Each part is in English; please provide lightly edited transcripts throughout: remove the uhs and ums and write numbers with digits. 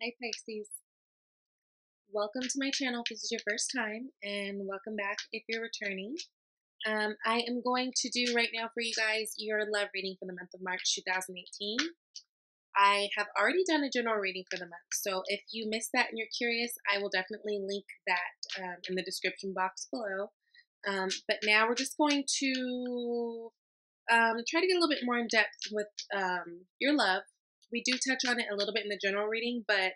Hi Pisces, welcome to my channel if this is your first time, and welcome back if you're returning. I am going to do right now for you guys your love reading for the month of March 2018. I have already done a general reading for the month, so if you missed that and you're curious, I will definitely link that in the description box below. But now we're just going to try to get a little bit more in depth with your love. We do touch on it a little bit in the general reading, but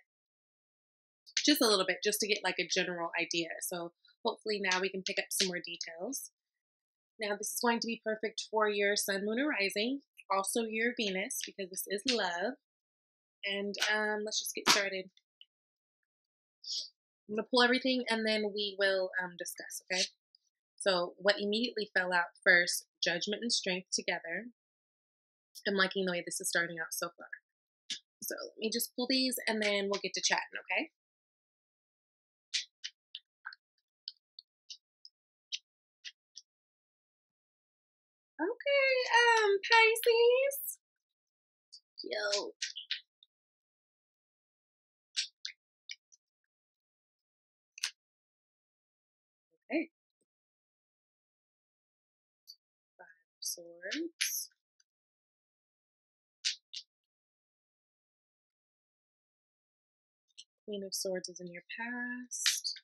just a little bit, just to get like a general idea. So hopefully now we can pick up some more details. Now this is going to be perfect for your sun, moon, or rising, also your Venus, because this is love. And let's just get started. I'm going to pull everything and then we will discuss, okay? So what immediately fell out first, judgment and strength together. I'm liking the way this is starting out so far. So let me just pull these and then we'll get to chatting, okay? Okay, Pisces. Yo. Okay. Swords. Queen of Swords is in your past.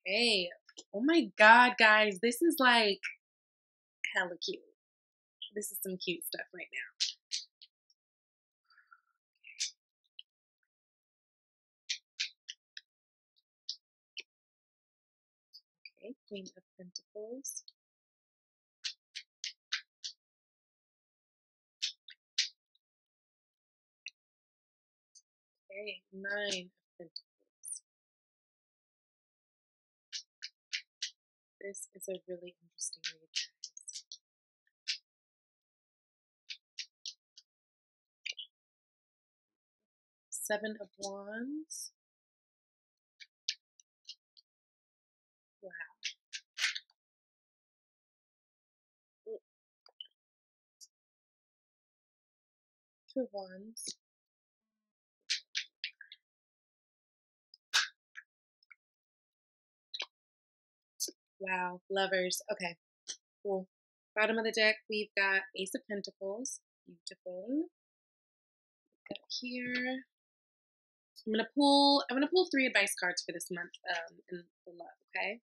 Okay. Oh my god, guys. This is like hella cute. This is some cute stuff right now. Okay. Queen of Pentacles. Okay. Nine of Pentacles. This is a really interesting read, guys. Seven of Wands. Wow. Two of Wands. Wow. Lovers. Okay. Cool. Bottom of the deck, we've got Ace of Pentacles. Beautiful. Got here. I'm gonna pull three advice cards for this month in the love, okay?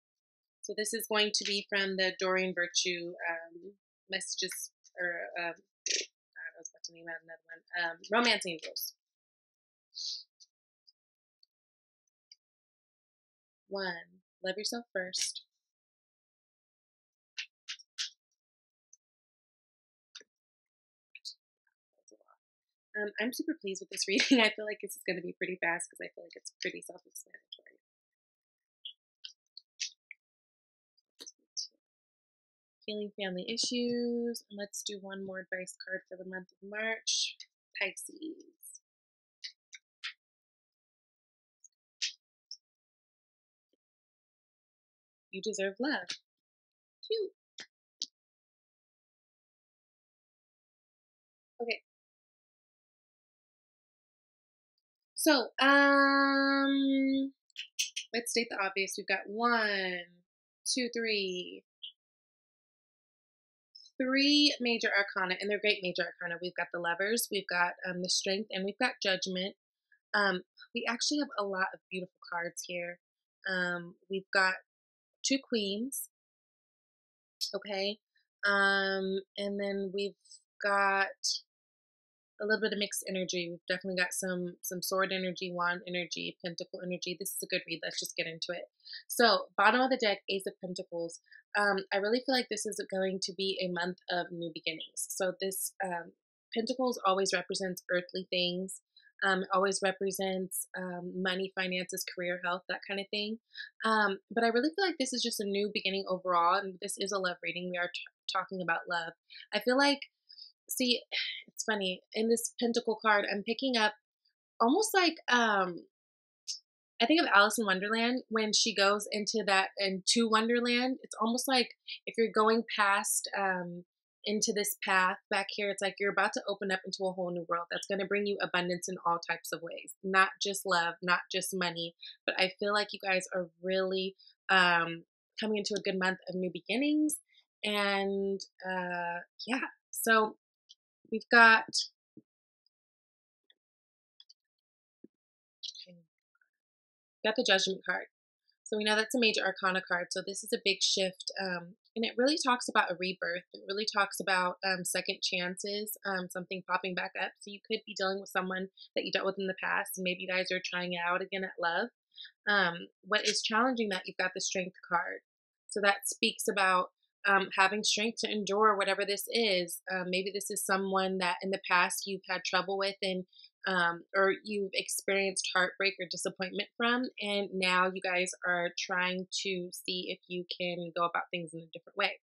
So this is going to be from the Dorian Virtue messages, or I was about to name out another one. Romance Angels. One, love yourself first. I'm super pleased with this reading. I feel like this is going to be pretty fast because I feel like it's pretty self-explanatory. Healing family issues. And let's do one more advice card for the month of March. Pisces. You deserve love. Cute. Okay. So, let's state the obvious. We've got one, two, three major arcana, and they're great major arcana. We've got the Lovers, we've got the Strength, and we've got Judgment. We actually have a lot of beautiful cards here. We've got two Queens, okay, and then we've got a little bit of mixed energy. We've definitely got some sword energy, wand energy, pentacle energy. This is a good read. Let's just get into it. So bottom of the deck, Ace of Pentacles. I really feel like this is going to be a month of new beginnings. So this Pentacles always represents earthly things. Always represents money, finances, career, health, that kind of thing. But I really feel like this is just a new beginning overall. And this is a love reading. We are talking about love. I feel like, see, it's funny, in this pentacle card I'm picking up almost like I think of Alice in Wonderland when she goes into Wonderland. It's almost like if you're going past into this path back here. It's like you're about to open up into a whole new world that's going to bring you abundance in all types of ways, not just love, not just money. But I feel like you guys are really coming into a good month of new beginnings. And yeah, so we've got the Judgment card. So we know that's a major arcana card. So this is a big shift. And it really talks about a rebirth. It really talks about second chances, something popping back up. So you could be dealing with someone that you dealt with in the past, and maybe you guys are trying it out again at love. What is challenging that, you've got the Strength card. So that speaks about having strength to endure whatever this is. Maybe this is someone that in the past you've had trouble with, and or you've experienced heartbreak or disappointment from, and now you guys are trying to see if you can go about things in a different way.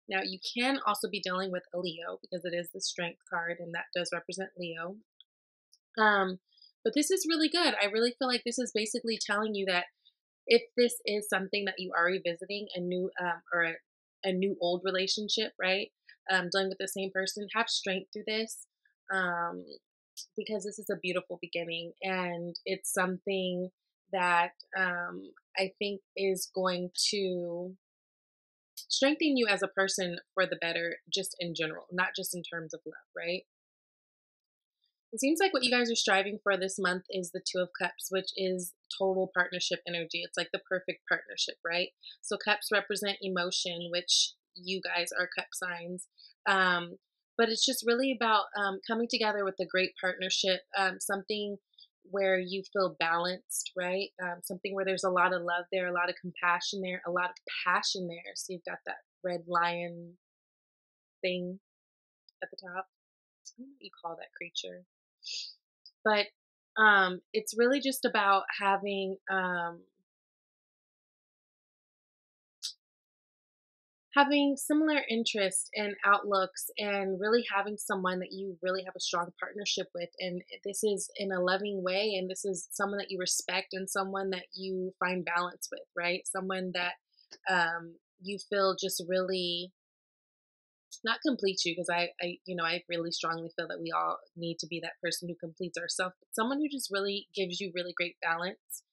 Now, you can also be dealing with a Leo because it is the Strength card, and that does represent Leo. But this is really good. I really feel like this is basically telling you that if this is something that you are revisiting, a new or a new old relationship, right? Dealing with the same person, have strength through this. Because this is a beautiful beginning, and it's something that I think is going to strengthen you as a person for the better, just in general, not just in terms of love, right? It seems like what you guys are striving for this month is the Two of Cups, which is total partnership energy. It's like the perfect partnership, right? So cups represent emotion, which you guys are cup signs. But it's just really about coming together with a great partnership, something where you feel balanced, right? Something where there's a lot of love there, a lot of compassion there, a lot of passion there. So you've got that red lion thing at the top. I don't know what you call that creature. But it's really just about having similar interests and outlooks, and really having someone that you really have a strong partnership with. And this is in a loving way, and this is someone that you respect and someone that you find balance with, right? Someone that you feel just really not completes you, because I really strongly feel that we all need to be that person who completes ourselves, but someone who just really gives you really great balance.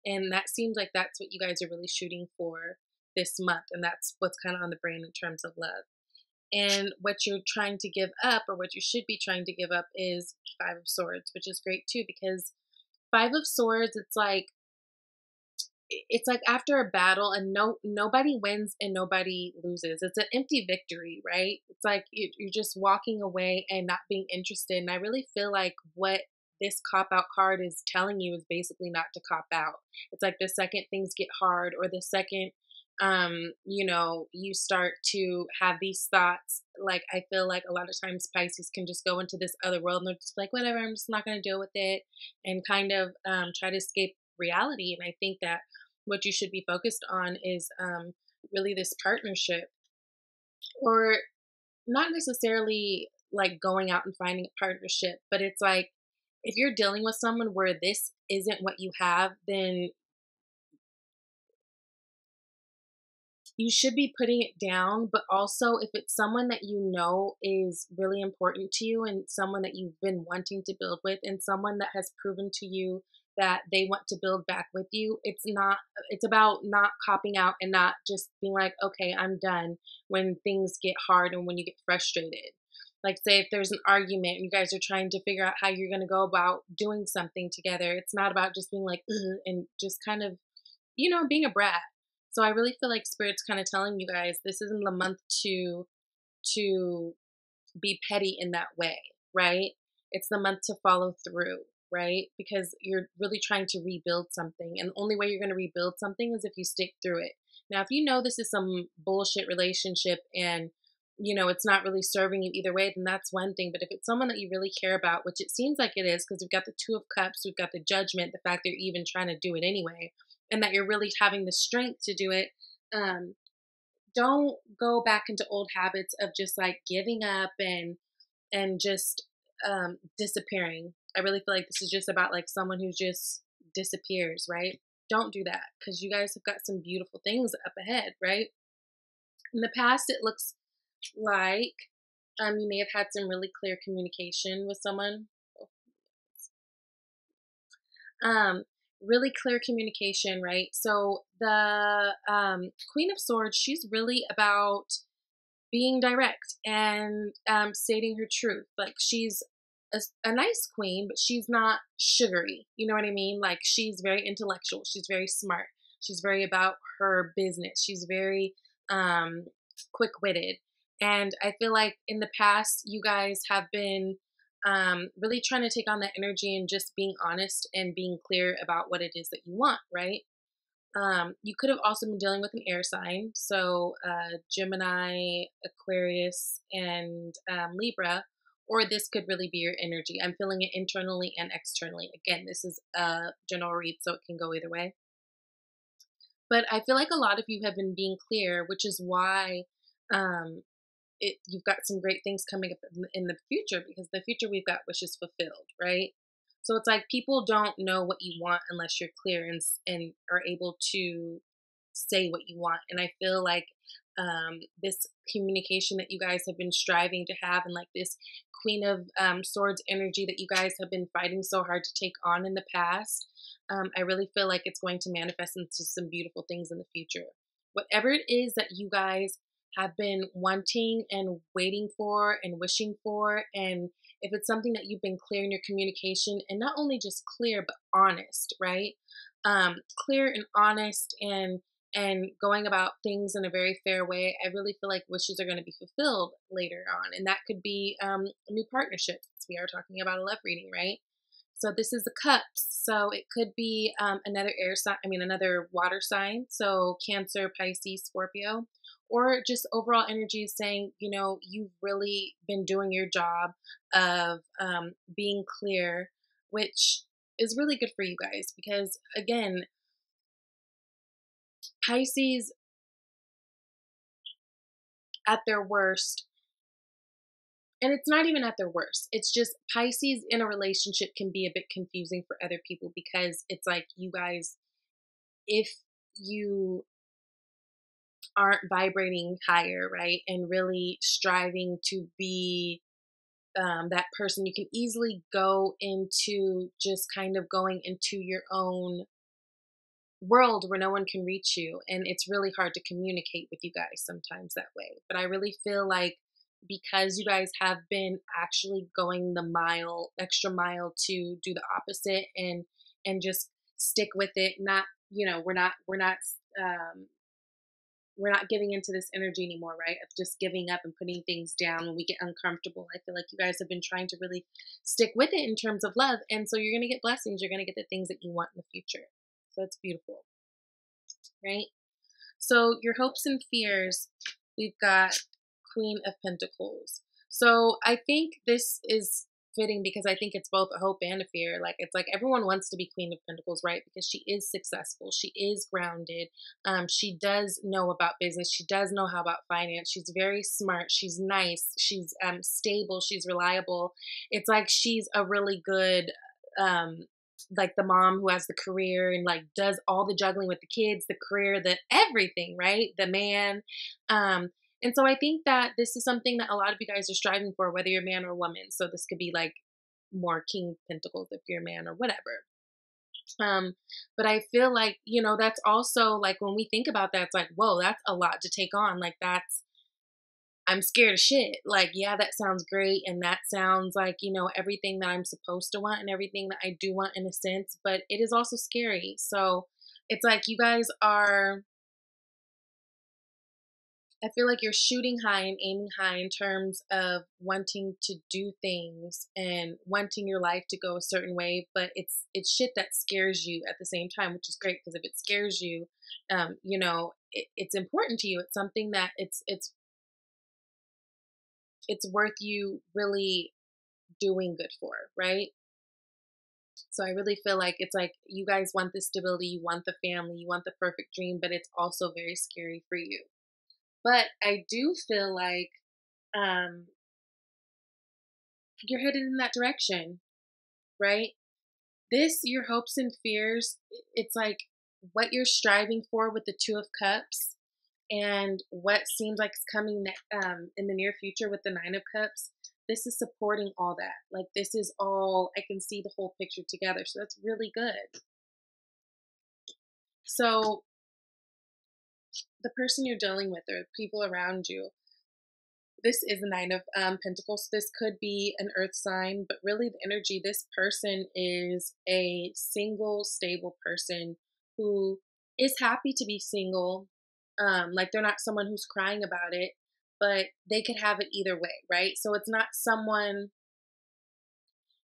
And that seems like that's what you guys are really shooting for this month, and that's what's kind of on the brain in terms of love. And what you're trying to give up, or what you should be trying to give up, is Five of Swords, which is great too, because Five of Swords, it's like after a battle, and nobody wins and nobody loses. It's an empty victory, right? It's like you're just walking away and not being interested. And I really feel like what this cop out card is telling you is basically not to cop out. It's like the second things get hard, or the second you start to have these thoughts. Like, I feel like a lot of times Pisces can just go into this other world, and they're just like, whatever, I'm just not going to deal with it, and kind of try to escape reality. And I think that what you should be focused on is really this partnership, or not necessarily like going out and finding a partnership, but it's like if you're dealing with someone where this isn't what you have, then you should be putting it down. But also, if it's someone that you know is really important to you, and someone that you've been wanting to build with, and someone that has proven to you that they want to build back with you, it's about not copping out and not just being like, okay, I'm done, when things get hard and when you get frustrated. Like, say if there's an argument and you guys are trying to figure out how you're going to go about doing something together, it's not about just being like, "Ugh," and just kind of, being a brat. So I really feel like Spirit's kind of telling you guys this isn't the month to be petty in that way, right? It's the month to follow through, right? Because you're really trying to rebuild something, and the only way you're going to rebuild something is if you stick through it. Now, if you know this is some bullshit relationship, and it's not really serving you either way, then that's one thing. But if it's someone that you really care about, which it seems like it is, because we've got the Two of Cups, we've got the Judgment, the fact that you're even trying to do it anyway, and that you're really having the strength to do it, don't go back into old habits of just like giving up and just disappearing. I really feel like this is just about like someone who just disappears, right? Don't do that, because you guys have got some beautiful things up ahead, right? In the past, it looks like You may have had some really clear communication with someone. Um, Really clear communication, right? So the Queen of Swords, she's really about being direct and stating her truth. Like she's a nice queen, but she's not sugary. You know what I mean? Like she's very intellectual. She's very smart. She's very about her business. She's very um, quick witted. And I feel like in the past, you guys have been really trying to take on that energy and just being honest and being clear about what it is that you want, right? You could have also been dealing with an air sign, so Gemini, Aquarius, and Libra, or this could really be your energy. I'm feeling it internally and externally. Again, this is a general read, so it can go either way. But I feel like a lot of you have been being clear, which is why um, you've got some great things coming up in the future, because the future we've got wishes fulfilled, right? So it's like people don't know what you want unless you're clear and are able to say what you want. And I feel like this communication that you guys have been striving to have, and like this Queen of Swords energy that you guys have been fighting so hard to take on in the past, I really feel like it's going to manifest into some beautiful things in the future. Whatever it is that you guys have been wanting and waiting for and wishing for, and if it's something that you've been clear in your communication, and not only just clear but honest, right? Clear and honest, and going about things in a very fair way, I really feel like wishes are going to be fulfilled later on. And that could be new partnerships. We are talking about a love reading, right? So this is the cups. So it could be another air sign, I mean, another water sign. So Cancer, Pisces, Scorpio, or just overall energy is saying, you know, you've really been doing your job of being clear, which is really good for you guys because, again, Pisces at their worst, and it's not even at their worst. It's just Pisces in a relationship can be a bit confusing for other people because it's like you guys, if you aren't vibrating higher, right, and really striving to be that person, you can easily go into just kind of going into your own world where no one can reach you. And it's really hard to communicate with you guys sometimes that way. But I really feel like because you guys have been actually going the extra mile to do the opposite and just stick with it, not, you know, um, we're not giving into this energy anymore, right? Of just giving up and putting things down when we get uncomfortable. I feel like you guys have been trying to really stick with it in terms of love. And so you're going to get blessings. You're going to get the things that you want in the future. So it's beautiful, right? So your hopes and fears, we've got Queen of Pentacles. So I think this is fitting because I think it's both a hope and a fear. Like it's like everyone wants to be Queen of Pentacles, right? Because she is successful, she is grounded, she does know about business, she does know how about finance, she's very smart, she's nice, she's stable, she's reliable. It's like she's a really good like the mom who has the career and like does all the juggling with the kids, the career, the everything, right? The man. And so I think that this is something that a lot of you guys are striving for, whether you're a man or a woman. So this could be like more King Pentacles if you're a man or whatever. But I feel like, you know, that's also like when we think about that, it's like, whoa, that's a lot to take on. Like that's I'm scared of shit. Like, yeah, that sounds great. And that sounds like, you know, everything that I'm supposed to want and everything that I do want in a sense, but it is also scary. So it's like you guys are, I feel like you're shooting high and aiming high in terms of wanting to do things and wanting your life to go a certain way, but it's shit that scares you at the same time, which is great because if it scares you, you know, it's important to you. It's something that it's worth you really doing good for, right? So I really feel like it's like you guys want the stability, you want the family, you want the perfect dream, but it's also very scary for you. But I do feel like um, you're headed in that direction, right? This, your hopes and fears, it's like what you're striving for with the Two of Cups. And what seems like it's coming in the near future with the Nine of Cups, this is supporting all that. Like, this is all, I can see the whole picture together. So that's really good. So the person you're dealing with or people around you, this is the Nine of Pentacles. This could be an earth sign, but really the energy, this person is a single, stable person who is happy to be single. Like, they're not someone who's crying about it, but they could have it either way, right? So it's not someone,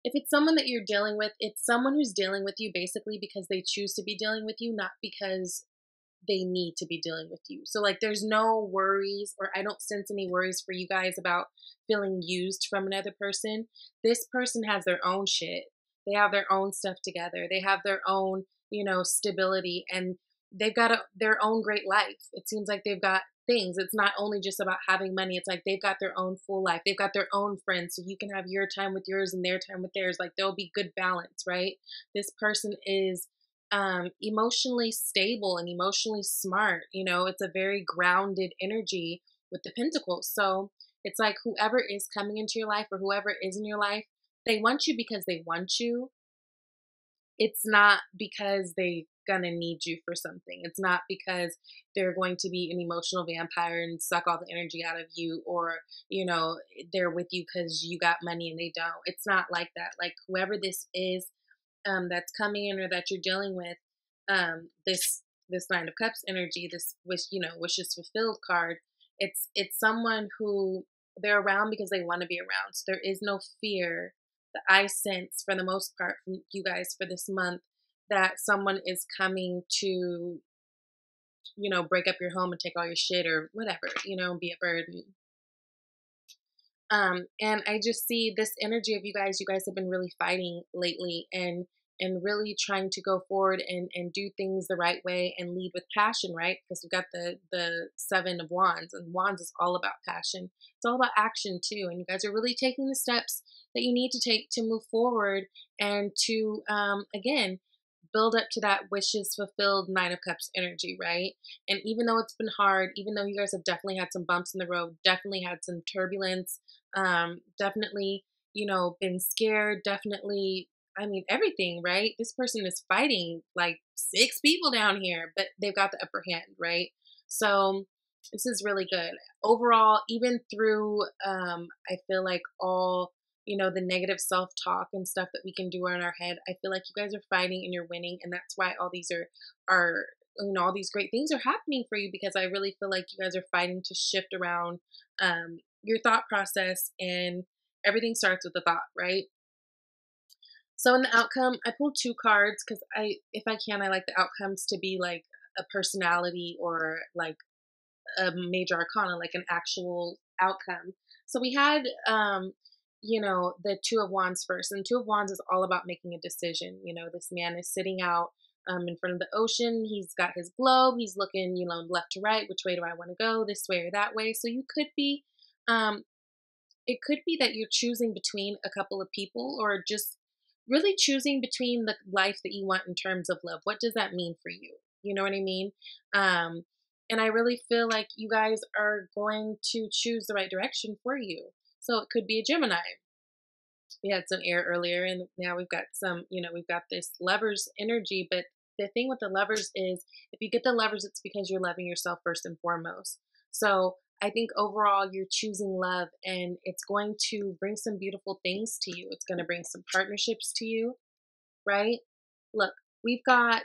if it's someone that you're dealing with, it's someone who's dealing with you basically because they choose to be dealing with you, not because they need to be dealing with you. So, like, there's no worries, or I don't sense any worries for you guys about feeling used from another person. This person has their own shit. They have their own stuff together. They have their own, stability, and they've got their own great life. It seems like they've got things. It's not only just about having money. It's like they've got their own full life. They've got their own friends. So you can have your time with yours and their time with theirs. Like, there'll be good balance, right? This person is emotionally stable and emotionally smart. It's a very grounded energy with the pentacles. So it's like whoever is coming into your life or whoever is in your life, they want you because they want you. It's not because they gonna need you for something. It's not because they're going to be an emotional vampire and suck all the energy out of you, or they're with you because you got money and they don't. It's not like that. Like, whoever this is, that's coming in or that you're dealing with, this Nine of Cups energy, this wishes fulfilled card. It's someone who they're around because they want to be around. So there is no fear that I sense for the most part from you guys for this month, that someone is coming to break up your home and take all your shit or whatever, be a burden. And I just see this energy of you guys. You guys have been really fighting lately, and really trying to go forward and do things the right way and lead with passion, right? Because we've got the Seven of Wands, and Wands is all about passion. It's all about action too. And you guys are really taking the steps that you need to take to move forward and to again build up to that wishes fulfilled Nine of Cups energy, right? And even though it's been hard, even though you guys have definitely had some bumps in the road, definitely had some turbulence, definitely, been scared, definitely, I mean, everything, right? This person is fighting like 6 people down here, but they've got the upper hand, right? So this is really good. Overall, even through, I feel like all, the negative self-talk and stuff that we can do in our head, I feel like you guys are fighting and you're winning. And that's why all these are, all these great things are happening for you, because I really feel like you guys are fighting to shift around, your thought process, and everything starts with the thought, right? So in the outcome, I pulled 2 cards because if I can, I like the outcomes to be like a personality or like a major arcana, like an actual outcome. So we had, the Two of Wands first, and Two of Wands is all about making a decision. This man is sitting out in front of the ocean. He's got his globe. He's looking, left to right. Which way do I want to go? This way or that way? So you could be, um, it could be that you're choosing between a couple of people, or just really choosing between the life that you want in terms of love. What does that mean for you? You know what I mean? Um, and I really feel like you guys are going to choose the right direction for you. So it could be a Gemini. We had some air earlier, and now we've got some, we've got this lovers energy. But the thing with the lovers is, if you get the lovers, it's because you're loving yourself first and foremost. So I think overall you're choosing love, and it's going to bring some beautiful things to you. It's going to bring some partnerships to you, right? Look, we've got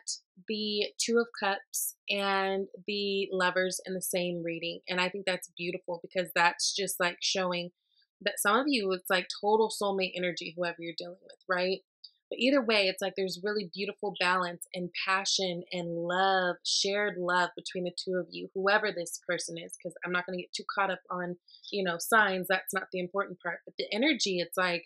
the Two of Cups and the lovers in the same reading. And I think that's beautiful, because that's just like showing that some of you, it's like total soulmate energy, whoever you're dealing with, right? But either way, it's like there's really beautiful balance and passion and love, shared love between the two of you, whoever this person is, because I'm not going to get too caught up on, signs. That's not the important part. But the energy, it's like,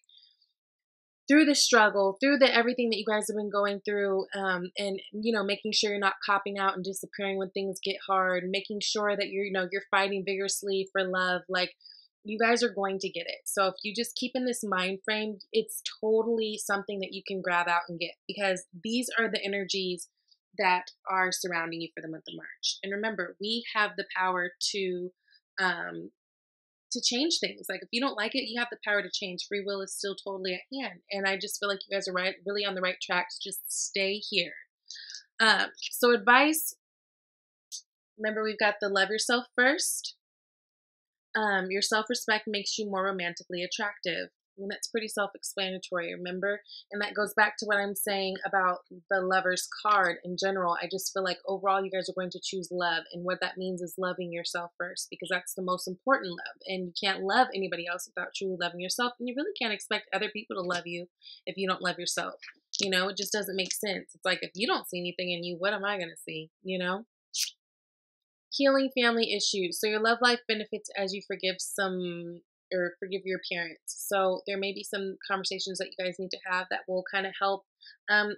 through the struggle, through the everything that you guys have been going through, and making sure you're not copping out and disappearing when things get hard, making sure that you're fighting vigorously for love. Like, you guys are going to get it. So if you just keep in this mind frame, it's totally something that you can grab out and get, because these are the energies that are surrounding you for the month of March. And remember, we have the power um, to change things. Like if you don't like it, you have the power to change. Free will is still totally at hand. And I just feel like you guys are really on the right tracks. Just stay here. So advice, remember we've got the love yourself first. Your self-respect makes you more romantically attractive. I mean, that's pretty self-explanatory, remember? And that goes back to what I'm saying about the lover's card in general. I just feel like overall you guys are going to choose love. And what that means is loving yourself first, because that's the most important love. And you can't love anybody else without truly loving yourself. And you really can't expect other people to love you if you don't love yourself. You know, it just doesn't make sense. It's like if you don't see anything in you, what am I going to see? You know? Healing family issues. So your love life benefits as you forgive your parents. So there may be some conversations that you guys need to have that will kind of help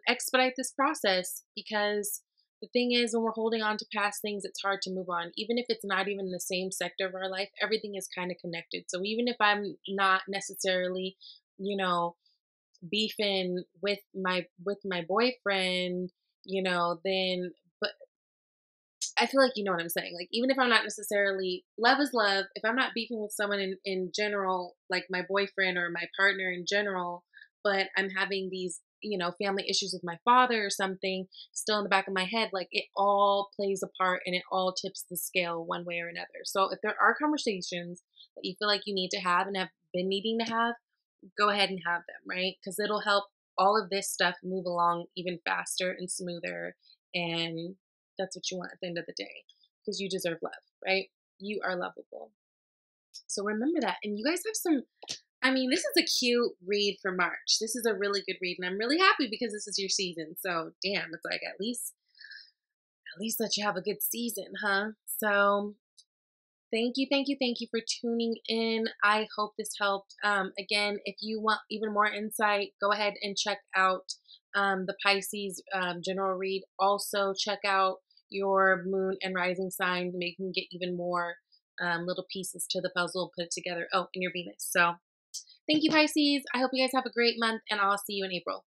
expedite this process, because the thing is, when we're holding on to past things, it's hard to move on. Even if it's not even in the same sector of our life, everything is kind of connected. So even if I'm not necessarily, you know, beefing with my boyfriend, you know, then but I feel like you know what I'm saying. Like, even if I'm not necessarily, love is love. If I'm not beefing with someone in general, like my boyfriend or my partner in general, but I'm having these, you know, family issues with my father or something still in the back of my head, like it all plays a part and it all tips the scale one way or another. So if there are conversations that you feel like you need to have and have been needing to have, go ahead and have them, right? Because it'll help all of this stuff move along even faster and smoother. And that's what you want at the end of the day, because you deserve love, right? You are lovable. So remember that. And you guys have some, I mean, this is a cute read for March. This is a really good read. And I'm really happy because this is your season. So damn, it's like at least let you have a good season, huh? So thank you for tuning in. I hope this helped. Again, if you want even more insight, go ahead and check out the Pisces general read. Also, check out your moon and rising sign. Maybe you can get even more little pieces to the puzzle, put it together. Oh, and your Venus. So thank you, Pisces. I hope you guys have a great month, and I'll see you in April.